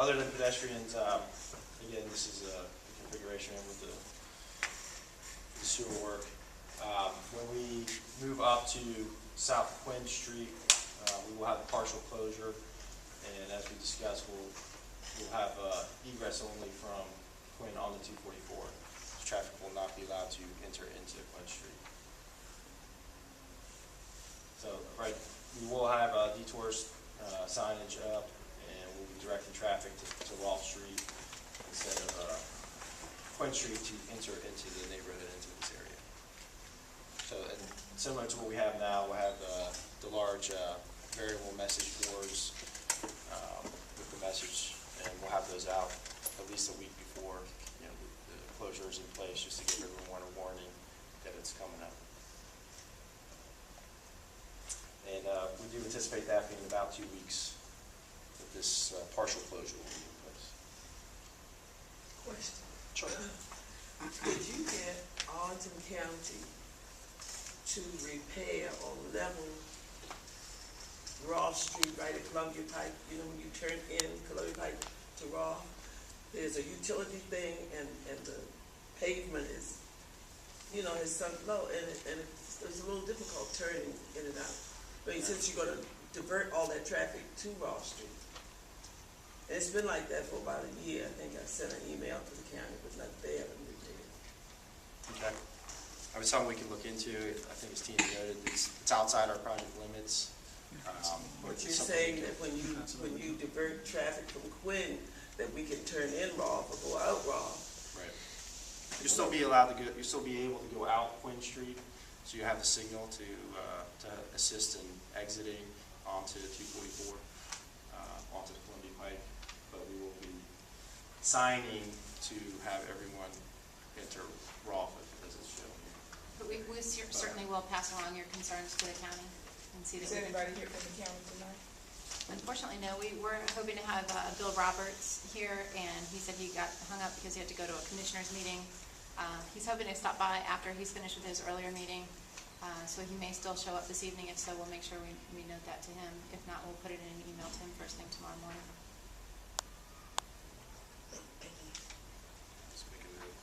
other than pedestrians, again, this is a configuration with the sewer work. When we move up to South Quinn Street, we will have a partial closure, and as we discussed, we'll have egress only from Quinn on the 244. So traffic will not be allowed to enter into Quinn Street. So, right, we will have detours signage up, and we'll be directing traffic to Rolfe Street instead of Quinn Street to enter into the neighborhood, into this area. So, and similar to what we have now, we'll have the large variable message boards with the message, and we'll have those out at least a week before, you know, the closure is in place, just to give everyone a warning that it's coming up. And we do anticipate that being about 2 weeks that this partial closure will be in place. Question. Sure. Could you get Arlington County to repair or level Rolfe Street right at Columbia Pike? You know, when you turn in Columbia Pike to Rolfe, there's a utility thing, and the pavement is, you know, has sunk low, and it's a little difficult turning in and out. But since you're going to divert all that traffic to Rolfe Street, and it's been like that for about a year. I think I sent an email to the county, but not they haven't repaired. Okay. I mean, something we can look into. I think as Tina noted, it's outside our project limits. But you're saying that when you divert traffic from Quinn, that we can turn in Rolfe or go out Rolfe. Right. You'll still be allowed to go. You'll still be able to go out Quinn Street, so you have the signal to assist in exiting onto 244, onto the Columbia Pike. But we will be signing to have everyone enter Rolfe as it's shown here. But we certainly will pass along your concerns to the county and see that. Is anybody here from the county tonight? Unfortunately, no. We were hoping to have Bill Roberts here, and he said he got hung up because he had to go to a commissioners meeting. He's hoping to stop by after he's finished with his earlier meeting, so he may still show up this evening. If so, we'll make sure we note that to him. If not, we'll put it in an email to him first thing tomorrow morning. Let's make a note.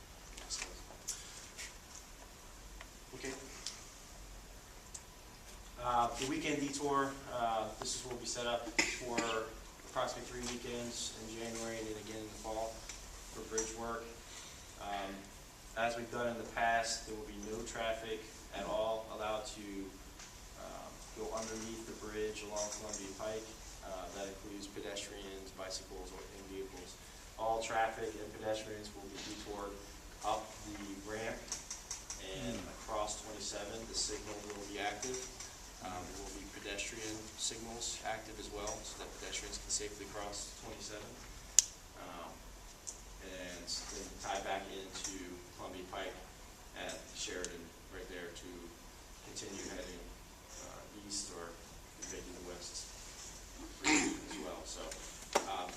Okay. The weekend detour, this is what will be set up for approximately 3 weekends in January and then again in the fall for bridge work. As we've done in the past, there will be no traffic at all allowed to go underneath the bridge along Columbia Pike. That includes pedestrians, bicycles, and vehicles. All traffic and pedestrians will be detoured up the ramp and across 27. The signal will be active. There will be pedestrian signals active as well, so that pedestrians can safely cross 27. And then tie back into Columbia Pike at Sheridan right there to continue heading east or making the west as well. So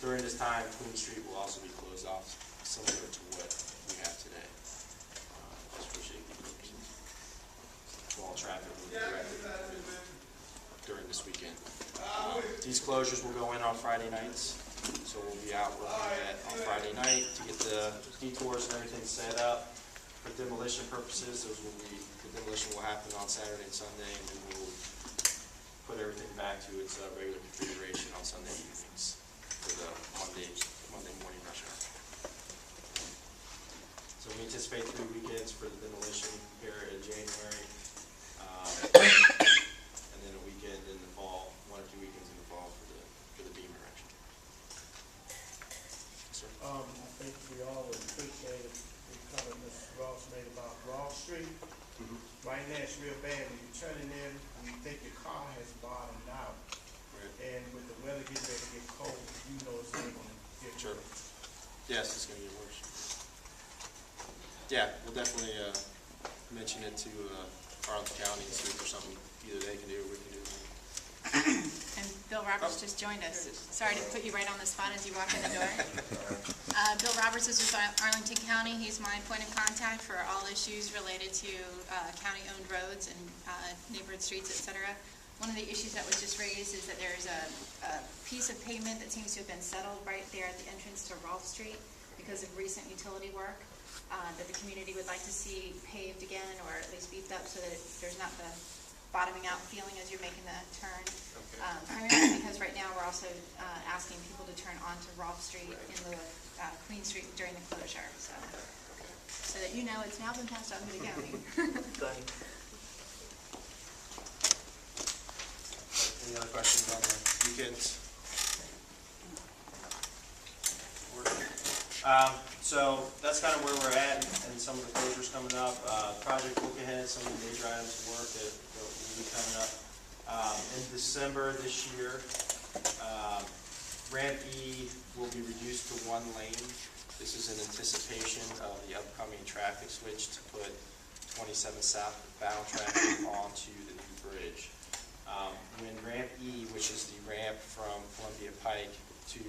during this time, Queen Street will also be closed off, similar to what we have today, just for safety purposes. So all traffic will be directed during this weekend. These closures will go in on Friday nights. So we'll be out working on Friday night to get the detours and everything set up. For demolition purposes, the demolition will happen on Saturday and Sunday, and then we'll put everything back to its regular configuration on Sunday evenings for the Monday morning rush hour. So we anticipate 3 weekends for the demolition here in January, and then a weekend in the fall, 1 or 2 weekends in the fall for the beam erection. I think we all would appreciate the comment Mr. Ross made about Rolfe Street. Right now it's real bad. When you're turning in, you think your car has bottomed out. Right. And with the weather getting ready to get cold, you know it's only going to get Sure. worse. Yes, it's going to get worse. Yeah, we'll definitely mention it to Arlington County and see if there's something either they can do or we can do. And Bill Roberts just joined us. Sorry to put you right on the spot as you walk in the door. Bill Roberts is with Arlington County. He's my point of contact for all issues related to county-owned roads and neighborhood streets, etc. One of the issues that was just raised is that there's a piece of pavement that seems to have been settled right there at the entrance to Rolfe Street because of recent utility work that the community would like to see paved again or at least beefed up so that there's not the bottoming out feeling as you're making the turn. Okay. Primarily because right now we're also asking people to turn onto Rolfe Street in lieu of Queen Street during the closure. So that you know it's now been passed on to the county. Thanks. Any other questions on the weekends? So that's kind of where we're at and some of the closures coming up. Project look ahead, some of the major items of work that will be coming up. In December this year, Ramp E will be reduced to 1 lane. This is in anticipation of the upcoming traffic switch to put 27 southbound traffic onto the new bridge. When Ramp E, which is the ramp from Columbia Pike to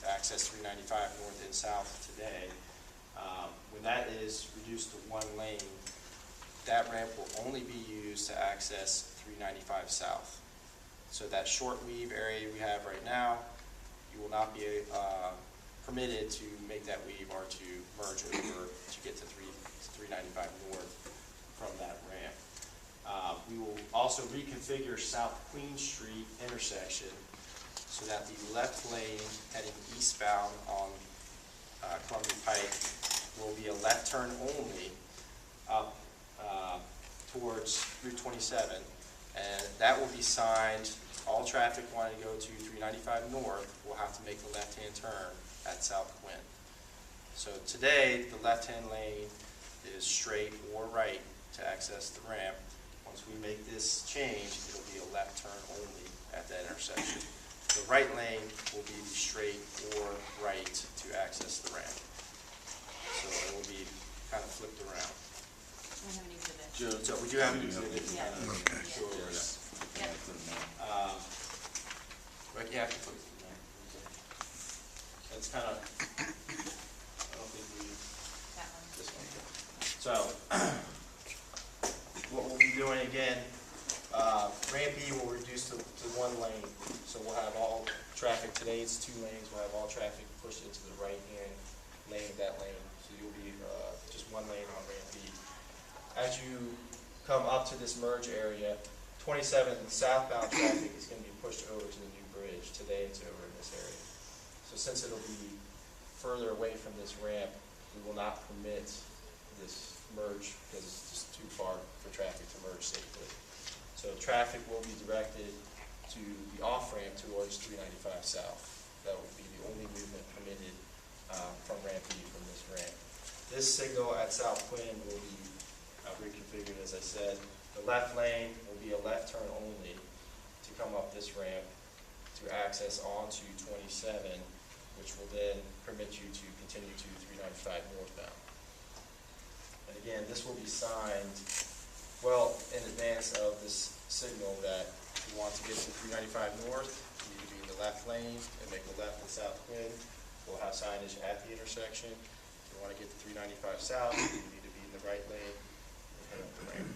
access 395 north and south today, when that is reduced to 1 lane, that ramp will only be used to access 395 south. So that short weave area we have right now, you will not be permitted to make that weave or to merge over to get to 395 north from that ramp. We will also reconfigure South Queen Street intersection so that the left lane heading eastbound on Columbia Pike will be a left turn only up towards Route 27, and that will be signed. All traffic wanting to go to 395 north will have to make the left-hand turn at South Quinn. So today, the left-hand lane is straight or right to access the ramp. Once we make this change, it'll be a left turn only at that intersection. The right lane will be the straight or right to access the ramp. So it will be kind of flipped around. We have an exhibit. So we do have an exhibit. Yeah. Okay. Sure. Yep. But yeah, I can put it in there. Okay. It's kind of, I don't think we, That one. this one. So, what we'll be doing again, Ramp E will reduce to 1 lane. So we'll have all traffic, today it's 2 lanes, we'll have all traffic pushed into the right-hand lane of that lane. So you'll be just 1 lane on Ramp E. As you come up to this merge area, 27 southbound traffic is going to be pushed over to the new bridge. Today it's over in this area. So since it'll be further away from this ramp, we will not permit this merge because it's just too far for traffic to merge safely. So traffic will be directed to the off-ramp towards 395 south. That will be the only movement permitted from Ramp E from this ramp. This signal at South Quinn will be reconfigured, as I said. The left lane will be a left turn only to come up this ramp to access onto 27, which will then permit you to continue to 395 northbound. And again, this will be signed well in advance of this signal that if you want to get to 395 north, you need to be in the left lane and make a left in South Quinn. We'll have signage at the intersection. If you want to get to 395 south, you need to be in the right lane and head up the ramp.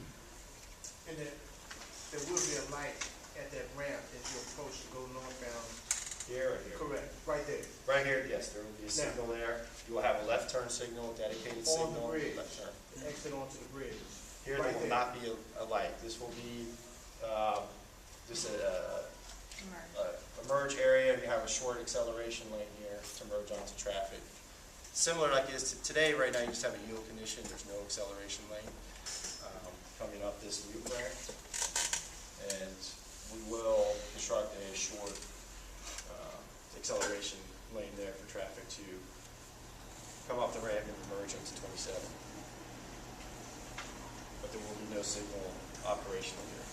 And there will be a light at that ramp as you approach to go northbound. Here or here? Correct, right there. Right here, yes, there will be a signal there. You will have a left turn signal, dedicated On the signal, bridge. left turn. Exit onto the bridge. Here Right there will there. not be a light. This will be just a merge area. You have a short acceleration lane here to merge onto traffic. Similar like it is to today, right now you just have a yield condition. There's no acceleration lane coming up this loop ramp. And we will construct a short acceleration lane there for traffic to come off the ramp and merge into 27. But there will be no signal operational here.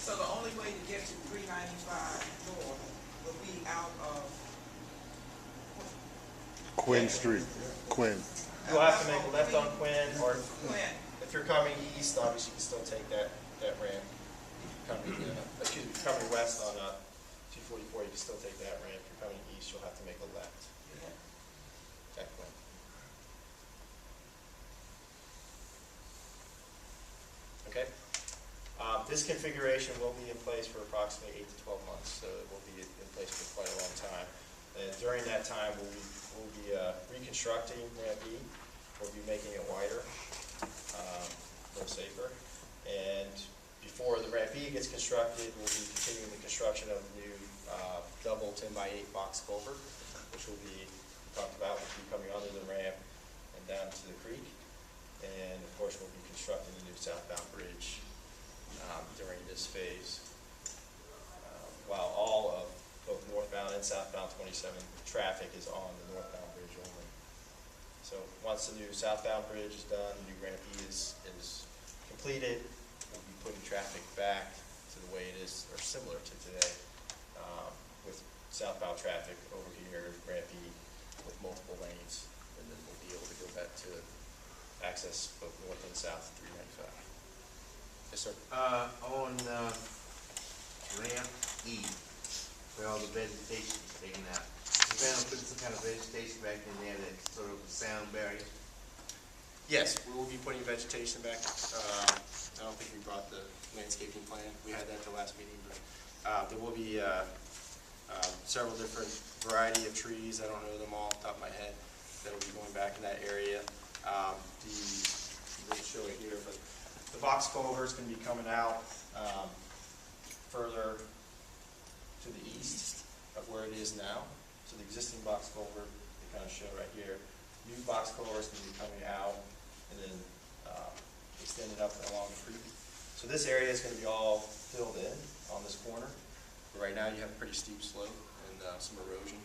So the only way to get to 395 north will be out of Quinn Street, Quinn. You'll have to make a left on Quinn, or Quinn. if you're coming east, obviously you can still take that ramp. Coming west on 244, you can still take that ramp. If you're coming east, you'll have to make a left at Quinn. This configuration will be in place for approximately 8 to 12 months, so it will be in place for quite a long time. And during that time, we'll be reconstructing Ramp E. We'll be making it wider, a little safer. And before the Ramp E gets constructed, we'll be continuing the construction of the new double 10x8 box culvert, which will be talked about, will be coming under the ramp and down to the creek. And of course, we'll be constructing the new southbound bridge during this phase, while all of both northbound and southbound 27 traffic is on the northbound bridge only. So once the new southbound bridge is done, the new Ramp E is completed, we'll be putting traffic back to the way it is, or similar to today, with southbound traffic over here, Ramp E with multiple lanes, and then we'll be able to go back to access both north and south 395. Yes, sir. On Ramp E, where all the vegetation is taken out, you plan on putting some kind of vegetation back in there that's sort of a sound barrier? Yes, we will be putting vegetation back. I don't think we brought the landscaping plan. We had that at the last meeting, but there will be several different variety of trees. I don't know them all off the top of my head that will be going back in that area. We'll show it here, but the box culvert is going to be coming out further to the east of where it is now. So the existing box culvert, they kind of show right here. New box culvert is going to be coming out and then extended up along the creek. So this area is going to be all filled in on this corner. But right now you have a pretty steep slope and some erosion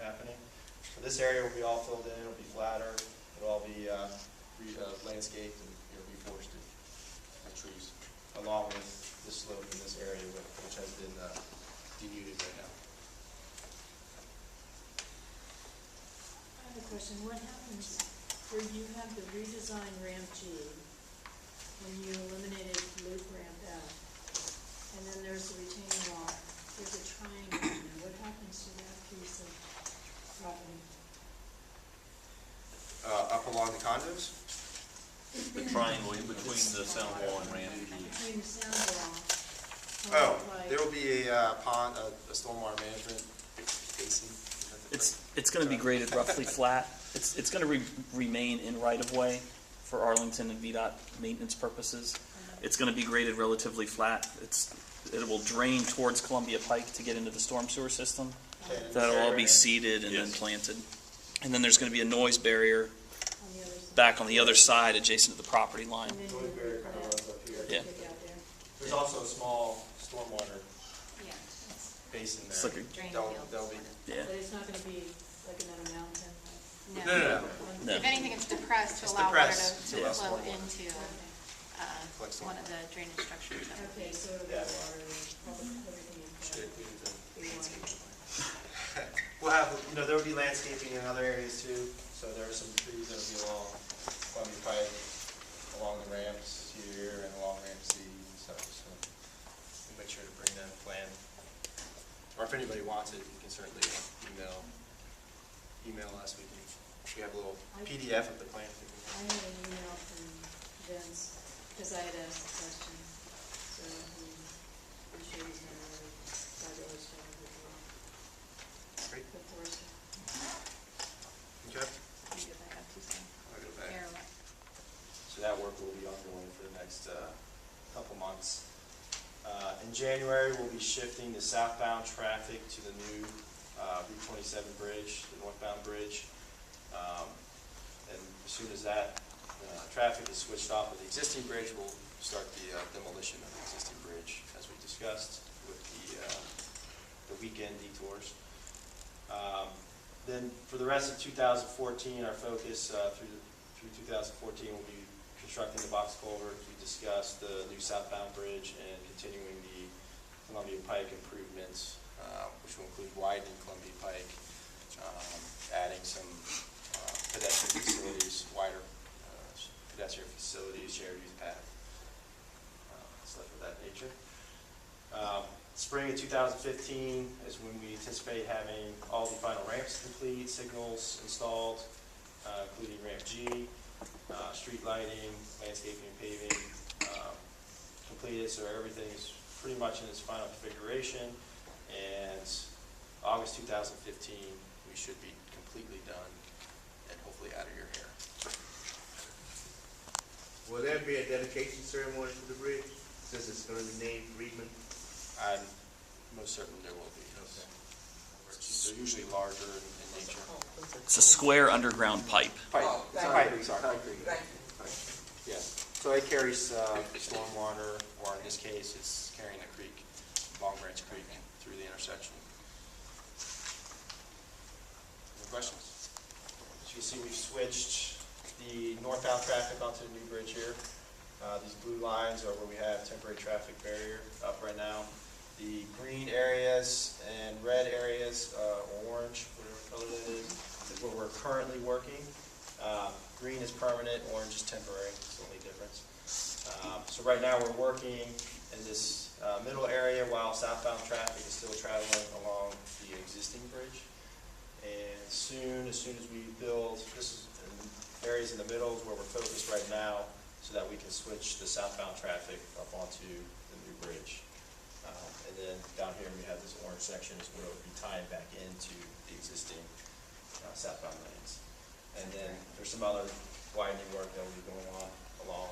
happening. So this area will be all filled in, it'll be flatter, it'll all be landscaped and it'll be forested with trees, along with this slope in this area which has been denuded right now. I have a question. What happens where you have the redesigned Ramp G, when you eliminated loop Ramp F, and then there's the retaining wall, there's a triangle in there. What happens to that piece of property? Up along the condos? The triangle in between the sound wall and ramp. Between the sound wall. Oh, there will be a pond, a stormwater management basin. It's going to be graded roughly flat. It's going to remain in right-of-way for Arlington and VDOT maintenance purposes. It's going to be graded relatively flat. It will drain towards Columbia Pike to get into the storm sewer system. That'll all be seeded and then planted. And then there's going to be a noise barrier back on the other side adjacent to the property line. And then Noise barrier kind of runs up here. Yeah. There's also a small stormwater Yeah. basin It's there. like a Drain They'll be, Yeah. But it's not going to be like another mountain? No. No. If anything, it's depressed to It's allow water depressed to to allow flow water. into one of the drainage structures. that would Okay, be- so it'll be Yeah. water and everything in should front. we need to landscape plan. We'll have, there will be landscaping in other areas too. So there are some trees that will be along Columbia Pike, along the ramps here and along Ramp C and stuff. So we'll make sure to bring that plan. Or if anybody wants it, you can certainly email us. We have a little PDF of the plan. I had an email from Vince, because I had asked the question, so I'm sure he's done a really fabulous job with Great. the forester. Okay. You get that up too soon. I'll go back. There, what? So that work will be ongoing for the next couple months. In January, we'll be shifting the southbound traffic to the new Route 27 bridge, the northbound bridge. And as soon as that traffic is switched off of the existing bridge, we'll start the demolition of the existing bridge, as we discussed with the weekend detours. Then for the rest of 2014, our focus through 2014 will be constructing the box culvert. We discussed the new southbound bridge and continuing the Columbia Pike improvements, which will include widening Columbia Pike, adding some pedestrian facilities, wider pedestrian facilities, shared use path, stuff of that nature. Spring of 2015 is when we anticipate having all the final ramps complete, signals installed, including Ramp G, street lighting, landscaping and paving, completed, so everything is pretty much in its final configuration. And August 2015, we should be completely done and hopefully out of your hair. Will there be a dedication ceremony for the bridge, since it's gonna be named Friedman? I'm most certain there will be. They're usually larger in nature. It's a square underground pipe. Pipe, Oh, it's a thank pipe, you. sorry. Thank you. Yes, so it carries stormwater, or in this case, it's carrying the creek, Long Branch Creek, through the intersection. Any questions? As you can see, we've switched the northbound traffic onto the new bridge here. These blue lines are where we have temporary traffic barrier up right now. The green areas and red areas, orange, whatever color that is where we're currently working. Green is permanent, orange is temporary, it's the only difference. So right now we're working in this middle area while southbound traffic is still traveling along the existing bridge. And as soon as we build, this is areas in the middle where we're focused right now so that we can switch the southbound traffic up onto the new bridge. And then down here we have this orange section is where it will be tying back into the existing southbound lanes. And then there's some other widening work that will be going on along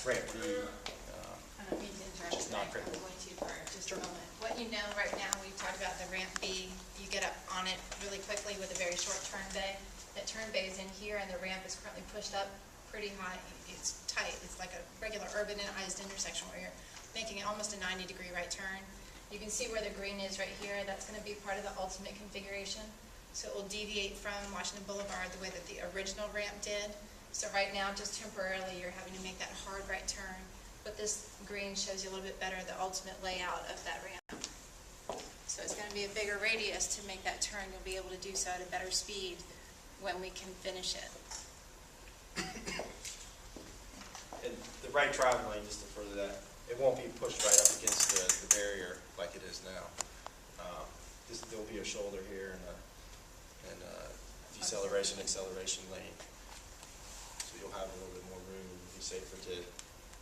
ramp B. I don't mean to interrupt, Just but not I'm critical. going to for just a moment. What you know right now, we've talked about the ramp B. You get up on it really quickly with a very short turn bay. That turn bay is in here, and the ramp is currently pushed up pretty high. It's tight. It's like a regular urbanized intersection where you're making it almost a 90-degree right turn. You can see where the green is right here. That's going to be part of the ultimate configuration. So it will deviate from Washington Boulevard the way that the original ramp did. So right now, just temporarily, you're having to make that hard right turn. But this green shows you a little bit better the ultimate layout of that ramp. So it's going to be a bigger radius to make that turn. You'll be able to do so at a better speed when we can finish it. And the right travel lane, just to further that, it won't be pushed right up against the barrier like it is now. There'll be a shoulder here and a deceleration, acceleration lane. So you'll have a little bit more room. It'll be safer to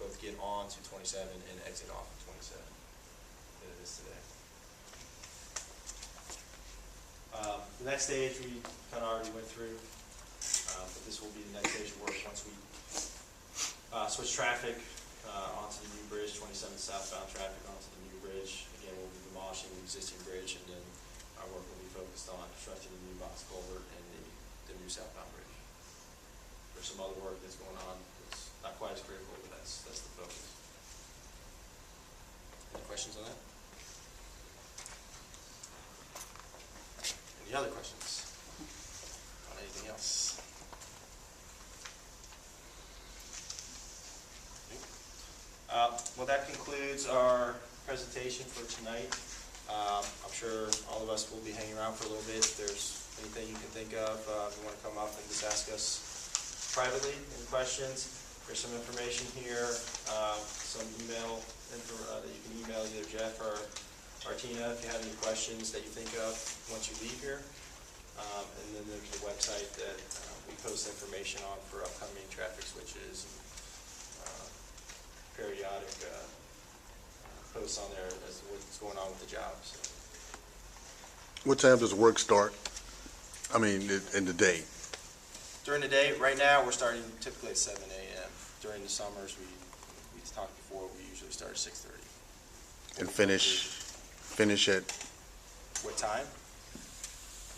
both get on to 27 and exit off of 27 than it is today. The next stage we kind of already went through, but this will be the next stage of work once we switch traffic onto the new bridge, 27 southbound traffic onto the new bridge. Again, we'll be demolishing the existing bridge, and then our work will be focused on constructing the new box culvert and the new southbound bridge. There's some other work that's going on that's not quite as critical, but that's the focus. Any questions on that? Any other questions on anything else? Well, that concludes our presentation for tonight. I'm sure all of us will be hanging around for a little bit. If there's anything you can think of, if you want to come up and just ask us privately, any questions. There's some information here, some email info that you can email either Jeff or Tina if you have any questions that you think of once you leave here. And then there's the website that we post information on for upcoming traffic switches and periodic posts on there as to what's going on with the job. So. What time does work start? I mean, in the day? During the day, right now, we're starting typically at 7 a.m. During the summers, we talked before, we usually start at 6:30. And finish at? What time?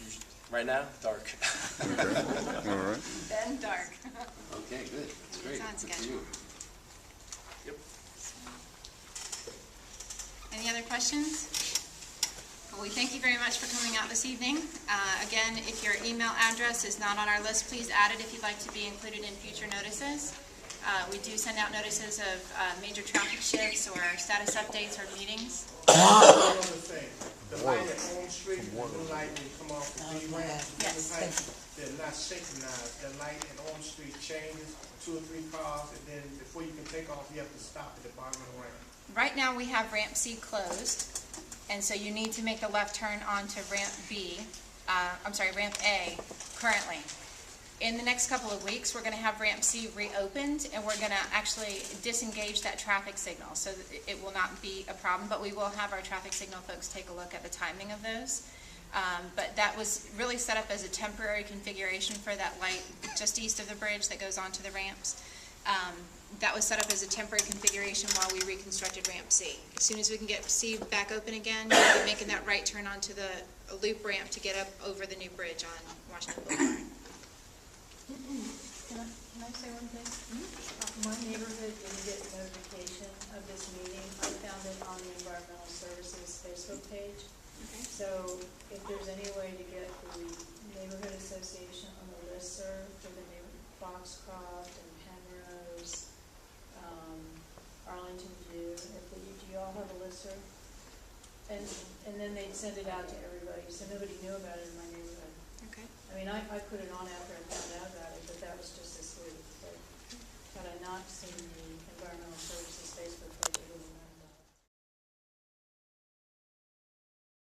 Usually, right now, dark. Okay. All right. Then dark. Okay, good. That's great. It's on Good for schedule. you. Yep. Any other questions? Well, we thank you very much for coming out this evening. Again, if your email address is not on our list, please add it if you'd like to be included in future notices. We do send out notices of major traffic shifts or status updates or meetings. One other thing, the light at Home Street, the blue light when you come off the B ramp, Yes. they're not synchronized. The light at Home Street changes 2 or 3 cars, and then before you can take off, you have to stop at the bottom of the ramp. Right now, we have ramp C closed, and so you need to make the left turn onto ramp B, ramp A currently. In the next couple of weeks, we're gonna have ramp C reopened, and we're gonna actually disengage that traffic signal, so that it will not be a problem, but we will have our traffic signal folks take a look at the timing of those. But that was really set up as a temporary configuration for that light just east of the bridge that goes onto the ramps. That was set up as a temporary configuration while we reconstructed ramp C. As soon as we can get C back open again, we'll be making that right turn onto the loop ramp to get up over the new bridge on Washington Boulevard. Can I say one thing? My neighborhood didn't get notification of this meeting. I found it on the Environmental Services Facebook page. So if there's any way to get the neighborhood association on the listserv for the neighbor, Foxcroft and Penrose, Arlington View, do you all have a listserv? And then they'd send it out to everybody, so nobody knew about it in my neighborhood. Okay. I mean, I put it on after I found out about it, but that was just this week. But had I not seen the Environmental